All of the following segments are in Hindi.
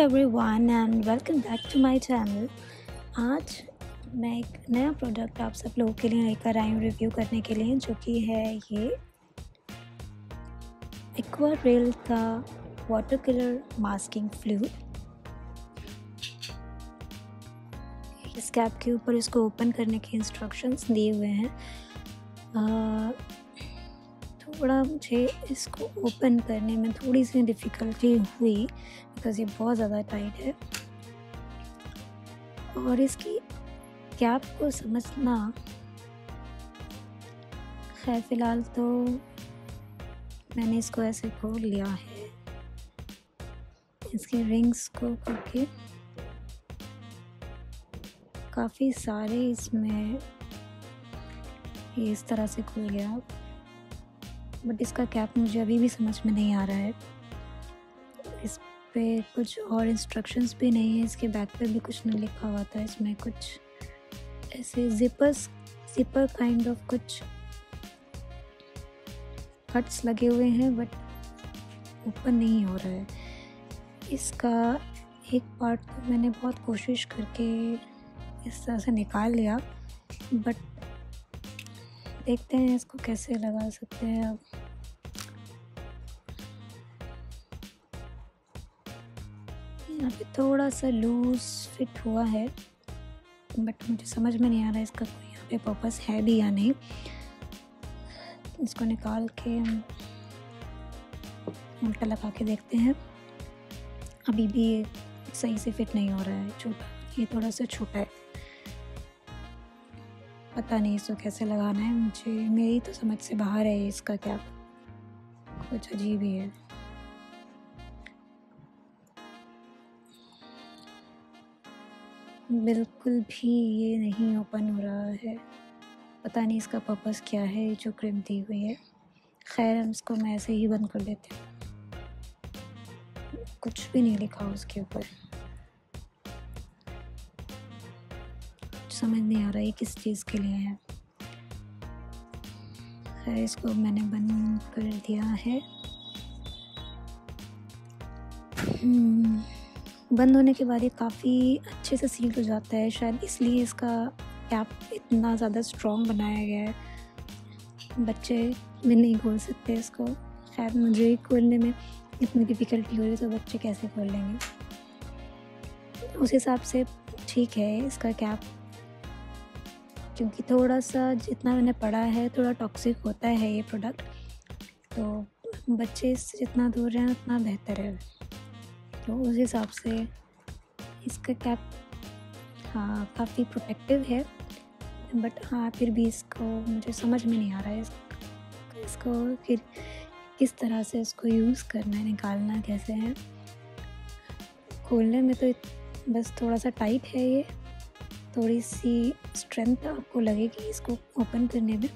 Everyone and welcome back to my channel. आज मैं एक नया प्रोडक्ट आप सब लोगों के लिए लेकर आई हूँ रिव्यू करने के लिए, जो कि है ये एक्वारेल का वाटर कलर मास्किंग फ्लूइड। इस कैप के ऊपर इसको ओपन करने के इंस्ट्रक्शंस दिए हुए हैं। थोड़ा मुझे इसको ओपन करने में थोड़ी सी डिफ़िकल्टी हुई बिकॉज़ ये बहुत ज़्यादा टाइट है, और इसकी कैप को समझना, खैर फ़िलहाल तो मैंने इसको ऐसे खोल लिया है। इसके रिंग्स को करके काफ़ी सारे इसमें ये इस तरह से खुल गया, बट इसका कैप मुझे अभी भी समझ में नहीं आ रहा है। इस पे कुछ और इंस्ट्रक्शंस भी नहीं है, इसके बैक पे भी कुछ नहीं लिखा हुआ था। इसमें कुछ ऐसे ज़िपर काइंड ऑफ कुछ कट्स लगे हुए हैं, बट ओपन नहीं हो रहा है। इसका एक पार्ट तो मैंने बहुत कोशिश करके इस तरह से निकाल लिया, बट देखते हैं इसको कैसे लगा सकते हैं। अब यहाँ पे थोड़ा सा लूज फिट हुआ है, बट मुझे समझ में नहीं आ रहा इसका कोई यहाँ पे पर्पस है भी या नहीं। इसको निकाल के हम उल्टा लगा के देखते हैं। अभी भी ये सही से फिट नहीं हो रहा है, ये थोड़ा सा छोटा है। पता नहीं इसको कैसे लगाना है, मेरी तो समझ से बाहर है। इसका कैप कुछ अजीब ही है। बिल्कुल भी ये नहीं ओपन हो रहा है। पता नहीं इसका पर्पस क्या है जो क्रीम दी हुई है। खैर हम इसको मैं ऐसे ही बंद कर देती हूँ। कुछ भी नहीं लिखा उसके ऊपर, समझ नहीं आ रहा है किस चीज़ के लिए है। खैर इसको मैंने बंद कर दिया है। बंद होने के बाद ये काफ़ी अच्छे से सील हो जाता है, शायद इसलिए इसका कैप इतना ज़्यादा स्ट्रॉन्ग बनाया गया है। बच्चे भी नहीं खोल सकते इसको। खैर मुझे ही खोलने में इतनी डिफ़िकल्टी हो रही, तो बच्चे कैसे खोल लेंगे। उस हिसाब से ठीक है इसका कैप, क्योंकि थोड़ा सा जितना मैंने पढ़ा है थोड़ा टॉक्सिक होता है ये प्रोडक्ट, तो बच्चे इससे जितना दूर रहें उतना बेहतर है। तो उस हिसाब से इसका कैप हाँ काफ़ी प्रोटेक्टिव है, बट हाँ फिर भी इसको मुझे समझ में नहीं आ रहा है इसको फिर किस तरह से इसको यूज़ करना है, निकालना कैसे है। खोलने में तो बस थोड़ा सा टाइट है, ये थोड़ी सी स्ट्रेंथ आपको लगेगी इसको ओपन करने में।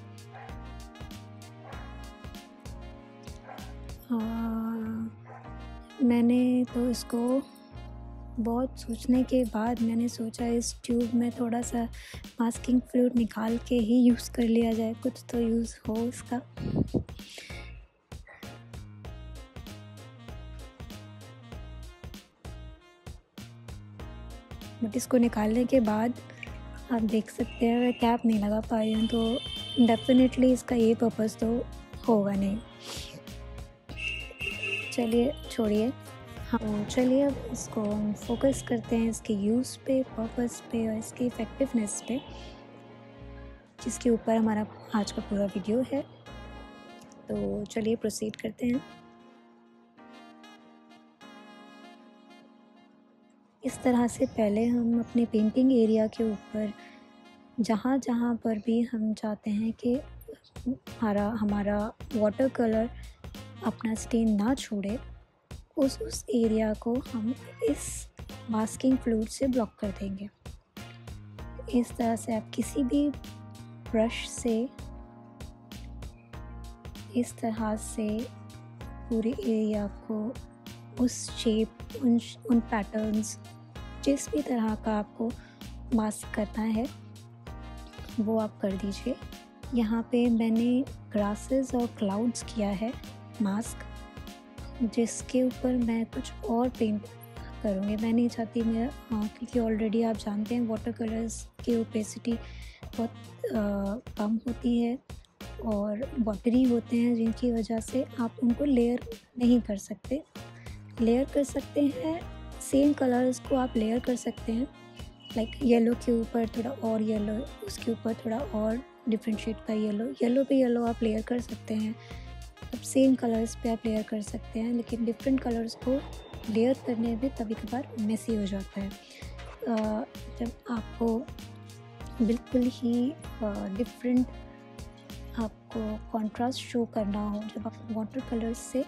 मैंने तो इसको बहुत सोचने के बाद मैंने सोचा इस ट्यूब में थोड़ा सा मास्किंग फ्लूइड निकाल के ही यूज़ कर लिया जाए, कुछ तो यूज़ हो इसका। बट इसको निकालने के बाद आप देख सकते हैं, अगर कैप नहीं लगा पाए हैं तो डेफिनेटली इसका ये पर्पस तो होगा नहीं। चलिए छोड़िए, हाँ चलिए अब इसको हम फोकस करते हैं इसके यूज़ पे, पर्पस पे और इसके इफ़ेक्टिवनेस पे, जिसके ऊपर हमारा आज का पूरा वीडियो है। तो चलिए प्रोसीड करते हैं। इस तरह से पहले हम अपने पेंटिंग एरिया के ऊपर जहाँ जहाँ पर भी हम चाहते हैं कि हमारा वाटर कलर अपना स्टेन ना छोड़े, उस एरिया को हम इस मास्किंग फ्लूइड से ब्लॉक कर देंगे। इस तरह से आप किसी भी ब्रश से इस तरह से पूरे एरिया को उस शेप, उन पैटर्न्स, जिस भी तरह का आपको मास्क करना है वो आप कर दीजिए। यहाँ पे मैंने ग्रासेस और क्लाउड्स किया है मास्क, जिसके ऊपर मैं कुछ और पेंट करूँगी। मैं नहीं चाहती मेरा क्योंकि ऑलरेडी आप जानते हैं वाटर कलर्स की ओपेसिटी बहुत कम होती है और वाटरी होते हैं, जिनकी वजह से आप उनको लेयर नहीं कर सकते। लेयर कर सकते हैं, सेम कलर्स को आप लेयर कर सकते हैं, लाइक येलो के ऊपर थोड़ा और येलो, उसके ऊपर थोड़ा और डिफरेंट शेड का येलो, येलो पे येलो आप लेयर कर सकते हैं। अब सेम कलर्स पे आप लेयर कर सकते हैं, लेकिन डिफरेंट कलर्स को लेयर करने में कभी कभार मेसी हो जाता है। जब आपको बिल्कुल ही डिफरेंट आपको कंट्रास्ट शो करना हो, जब आप वाटर कलर्स से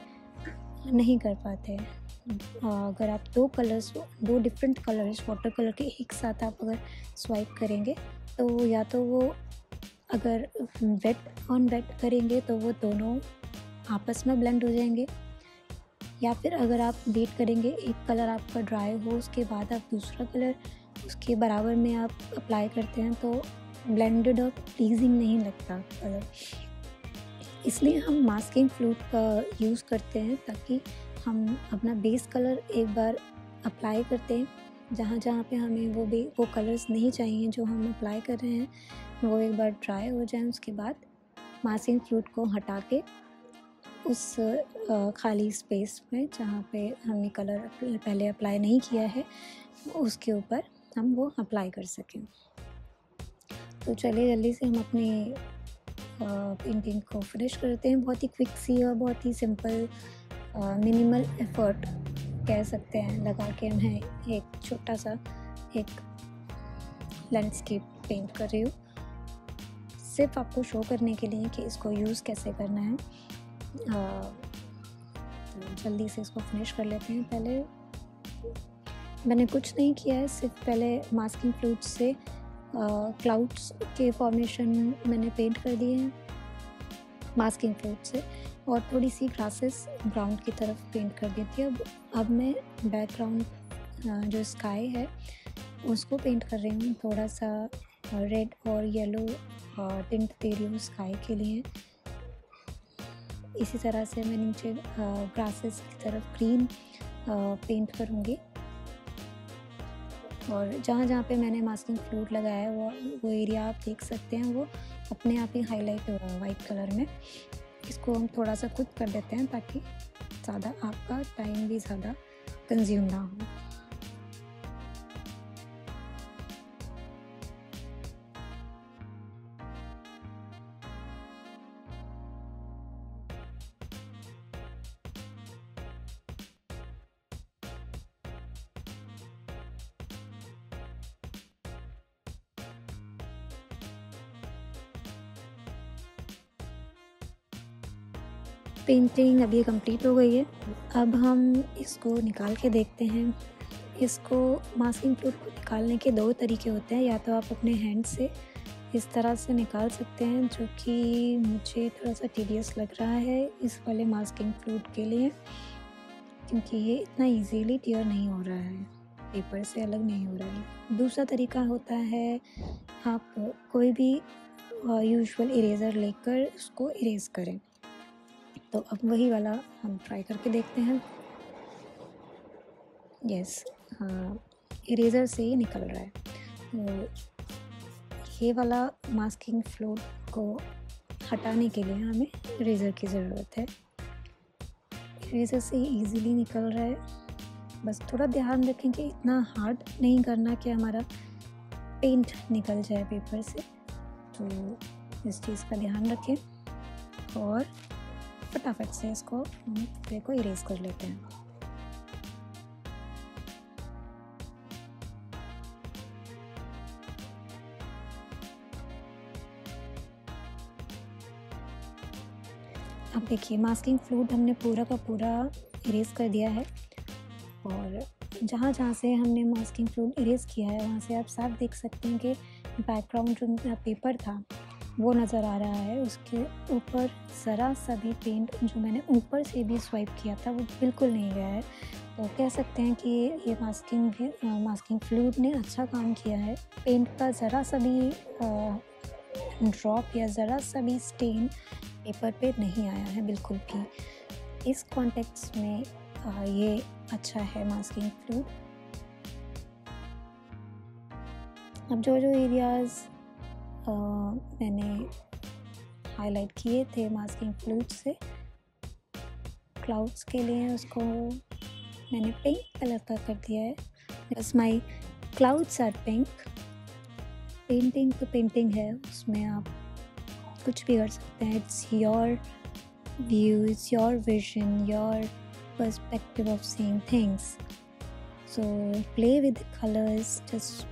नहीं कर पाते हैं, अगर आप दो डिफरेंट कलर्स वाटर कलर के एक साथ आप अगर स्वाइप करेंगे, तो या तो वो अगर वेट ऑन वेट करेंगे तो वो दोनों आपस में ब्लेंड हो जाएंगे, या फिर अगर आप वेट करेंगे एक कलर आपका ड्राई हो, उसके बाद आप दूसरा कलर उसके बराबर में आप अप्लाई करते हैं, तो ब्लेंडेड और प्लीजिंग नहीं लगता कलर। इसलिए हम मास्किंग फ्लूइड का यूज़ करते हैं, ताकि हम अपना बेस कलर एक बार अप्लाई करते हैं, जहाँ जहाँ पे हमें वो कलर्स नहीं चाहिए जो हम अप्लाई कर रहे हैं, वो एक बार ड्राई हो जाए, उसके बाद मास्किंग फ्लूइड को हटा के उस खाली स्पेस में जहाँ पे हमने कलर पहले अप्लाई नहीं किया है, उसके ऊपर हम वो अप्लाई कर सकें। तो चलिए जल्दी से हम अपनी पेंटिंग को फिनिश करते हैं। बहुत ही क्विक सी और बहुत ही सिंपल मिनिमल एफर्ट कह सकते हैं लगा के मैं एक छोटा सा एक लैंडस्केप पेंट कर रही हूँ, सिर्फ आपको शो करने के लिए कि इसको यूज़ कैसे करना है। तो जल्दी से इसको फिनिश कर लेते हैं। पहले मैंने कुछ नहीं किया है, सिर्फ पहले मास्किंग फ्लूइड से क्लाउड्स के फॉर्मेशन मैंने पेंट कर दिए हैं मास्किंग फ्लूइड से, और थोड़ी सी ग्रासेस ग्राउंड की तरफ पेंट कर दी थी। अब मैं बैकग्राउंड जो स्काई है उसको पेंट कर रही हूँ, थोड़ा सा रेड और येलो टिंट दे रही हूँ स्काई के लिए। इसी तरह से मैं नीचे ग्रासेस की तरफ ग्रीन पेंट करूँगी, और जहाँ जहाँ पे मैंने मास्किंग फ्लूइड लगाया है वो एरिया आप देख सकते हैं, वो अपने आप ही हाईलाइट होगा वाइट कलर में। इसको हम थोड़ा सा कुक कर देते हैं ताकि ज़्यादा आपका टाइम भी ज़्यादा कंज्यूम ना हो। पेंटिंग अभी कंप्लीट हो गई है। अब हम इसको निकाल के देखते हैं। इसको मास्किंग फ्लूइड को निकालने के दो तरीके होते हैं, या तो आप अपने हैंड से इस तरह से निकाल सकते हैं, जो कि मुझे थोड़ा सा टीडियस लग रहा है इस वाले मास्किंग फ्लूइड के लिए, क्योंकि ये इतना इजीली टियर नहीं हो रहा है, पेपर से अलग नहीं हो रहा है। दूसरा तरीका होता है आप कोई भी यूजुअल इरेज़र लेकर उसको इरेज़ करें। तो अब वही वाला हम ट्राई करके देखते हैं। यस, इरेज़र से ही निकल रहा है। तो ये वाला मास्किंग फ्लूइड को हटाने के लिए हमें इरेज़र की ज़रूरत है। इरेज़र से ही ईज़िली निकल रहा है, बस थोड़ा ध्यान रखें कि इतना हार्ड नहीं करना कि हमारा पेंट निकल जाए पेपर से, तो इस चीज़ का ध्यान रखें और फटाफट से इसको हम पेपर को इरेज़ कर लेते हैं। अब देखिए मास्किंग फ्लूइड हमने पूरा का पूरा इरेज़ कर दिया है, और जहाँ जहाँ से हमने मास्किंग फ्लूइड इरेज़ किया है वहाँ से आप साफ देख सकते हैं कि बैकग्राउंड जो पेपर था वो नज़र आ रहा है। उसके ऊपर ज़रा सा भी पेंट जो मैंने ऊपर से भी स्वाइप किया था वो बिल्कुल नहीं गया है। तो कह सकते हैं कि ये मास्किंग फ्लूइड ने अच्छा काम किया है। पेंट का ज़रा सा भी ड्रॉप या ज़रा सा भी स्टेन पेपर पे नहीं आया है बिल्कुल भी। इस कॉन्टेक्स्ट में ये अच्छा है मास्किंग फ्लूइड। अब जो जो एरियाज़ मैंने हाईलाइट किए थे मास्किंग फ्लूइड से क्लाउड्स के लिए, उसको मैंने पिंक कलर का कर दिया है। बस माई क्लाउड्स आर पिंक। पेंटिंग तो पेंटिंग है, उसमें आप कुछ भी कर सकते हैं। It's your view, it's your vision, your perspective of seeing things. So play with the colors, just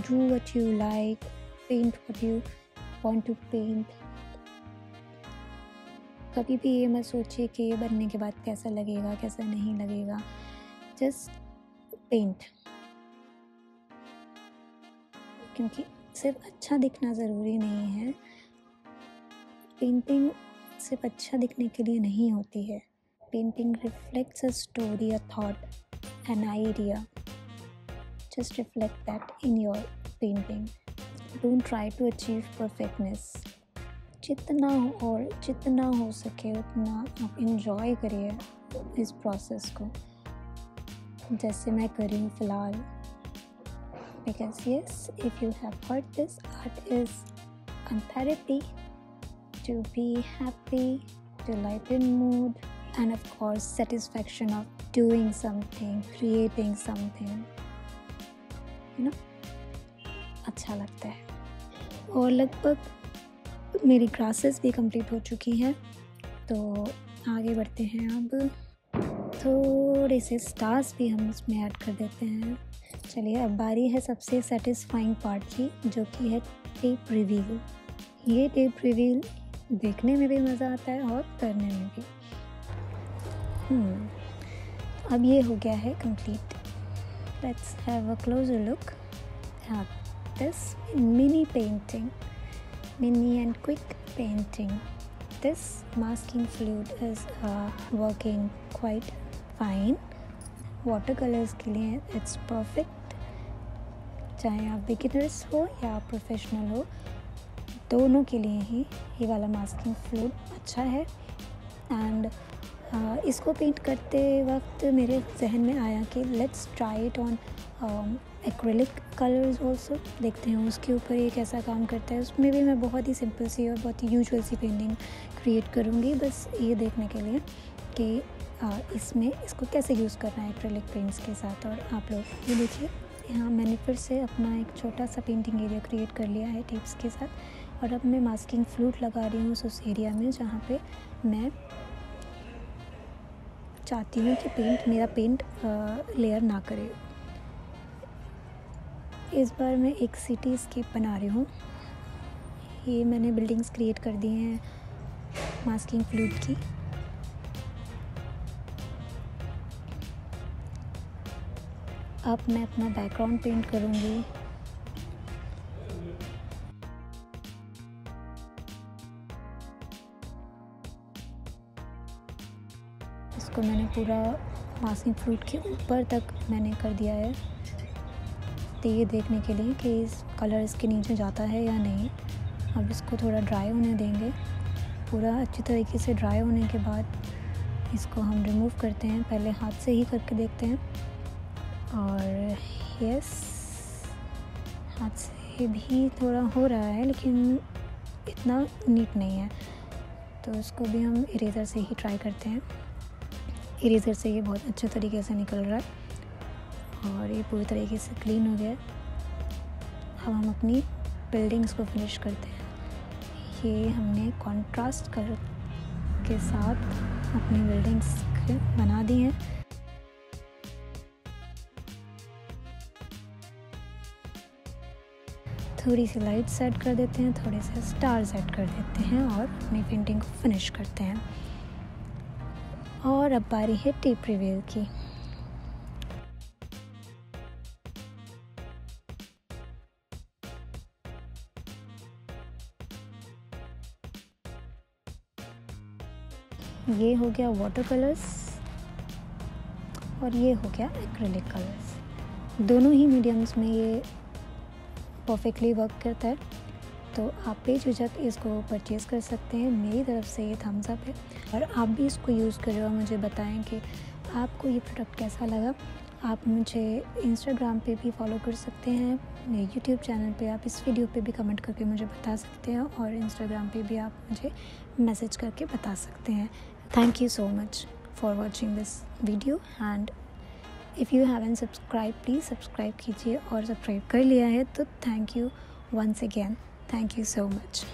do what you like, paint what you want to paint. कभी भी ये मत सोचिए कि ये बनने के बाद कैसा लगेगा कैसा नहीं लगेगा, just paint. क्योंकि सिर्फ अच्छा दिखना ज़रूरी नहीं है, पेंटिंग सिर्फ अच्छा दिखने के लिए नहीं होती है। Painting reflects a story, a thought, an idea. Just reflect that in your painting. Don't try to achieve perfectness. जितना हो सके उतना आप enjoy करिए इस process को, जैसे मैं कर रही हूँ फ़िलहाल। Because yes, if you have heard this, art is a therapy to be happy, to lighten mood, and of course satisfaction of doing something, creating something, you know, अच्छा लगता है। और लगभग मेरी क्लासेस भी कंप्लीट हो चुकी हैं, तो आगे बढ़ते हैं। अब थोड़े से स्टार्स भी हम इसमें ऐड कर देते हैं। चलिए, अब बारी है सबसे सेटिस्फाइंग पार्ट की, जो कि है टेप रिवील। ये टेप रिवील देखने में भी मज़ा आता है और करने में भी। अब ये हो गया है complete. Let's have a closure look at this mini painting, mini and quick painting. This masking fluid is working quite fine. Watercolors के लिए it's perfect. चाहे आप बिगिनर्स हो या प्रोफेशनल हो, दोनों के लिए ही ये वाला मास्किंग फ्लूइड अच्छा है। एंड इसको पेंट करते वक्त मेरे जहन में आया कि let's try it on acrylic colours also. देखते हैं उसके ऊपर ये कैसा काम करता है। उसमें भी मैं बहुत ही सिंपल सी और बहुत ही यूजुअल सी पेंटिंग क्रिएट करूँगी, बस ये देखने के लिए कि इसमें इसको कैसे यूज़ करना है एक्रेलिक पेंट्स के साथ। और आप लोग ये देखिए, यहाँ मैंने फिर से अपना एक छोटा सा पेंटिंग एरिया क्रिएट कर लिया है टिप्स के साथ। और अब मैं मास्किंग फ्लूइड लगा रही हूँ उस एरिया में जहाँ पे मैं चाहती हूँ कि मेरा पेंट लेयर ना करे। इस बार मैं एक सिटी स्केप बना रही हूँ। ये मैंने बिल्डिंग्स क्रिएट कर दी हैं मास्किंग फ्लूइड की। अब मैं अपना बैकग्राउंड पेंट करूँगी। इसको मैंने पूरा मास्किंग फ्लूइड के ऊपर तक मैंने कर दिया है, तो ये देखने के लिए कि इस कलर इसके नीचे जाता है या नहीं। अब इसको थोड़ा ड्राई होने देंगे। पूरा अच्छी तरीके से ड्राई होने के बाद इसको हम रिमूव करते हैं। पहले हाथ से ही करके देखते हैं। और यस, हाथ से भी थोड़ा हो रहा है लेकिन इतना नीट नहीं है, तो इसको भी हम इरेज़र से ही ट्राई करते हैं। इरेज़र से ये बहुत अच्छे तरीके से निकल रहा है और ये पूरी तरीके से क्लीन हो गया। अब हम अपनी बिल्डिंग्स को फिनिश करते हैं। ये हमने कंट्रास्ट कलर के साथ अपनी बिल्डिंग्स बना दी हैं। थोड़ी सी लाइट्स ऐड कर देते हैं, थोड़े से स्टार्स ऐड कर देते हैं और अपनी पेंटिंग को फिनिश करते हैं। और अब बारी है टेप रिवील की। ये हो गया वाटर कलर्स और ये हो गया एक्रेलिक कलर्स। दोनों ही मीडियम्स में ये परफेक्टली वर्क करता है, तो आप बेझिझक इसको परचेज़ कर सकते हैं। मेरी तरफ से ये थम्स अप है। और आप भी इसको यूज़ करें और मुझे बताएं कि आपको ये प्रोडक्ट कैसा लगा। आप मुझे इंस्टाग्राम पे भी फॉलो कर सकते हैं, मेरे यूट्यूब चैनल पे आप इस वीडियो पे भी कमेंट करके मुझे बता सकते हैं, और इंस्टाग्राम पे भी आप मुझे मैसेज करके बता सकते हैं। Thank you so much for watching this video, and if you haven't subscribe please subscribe कीजिए, और सब्सक्राइब कर लिया है तो thank you once again, thank you so much.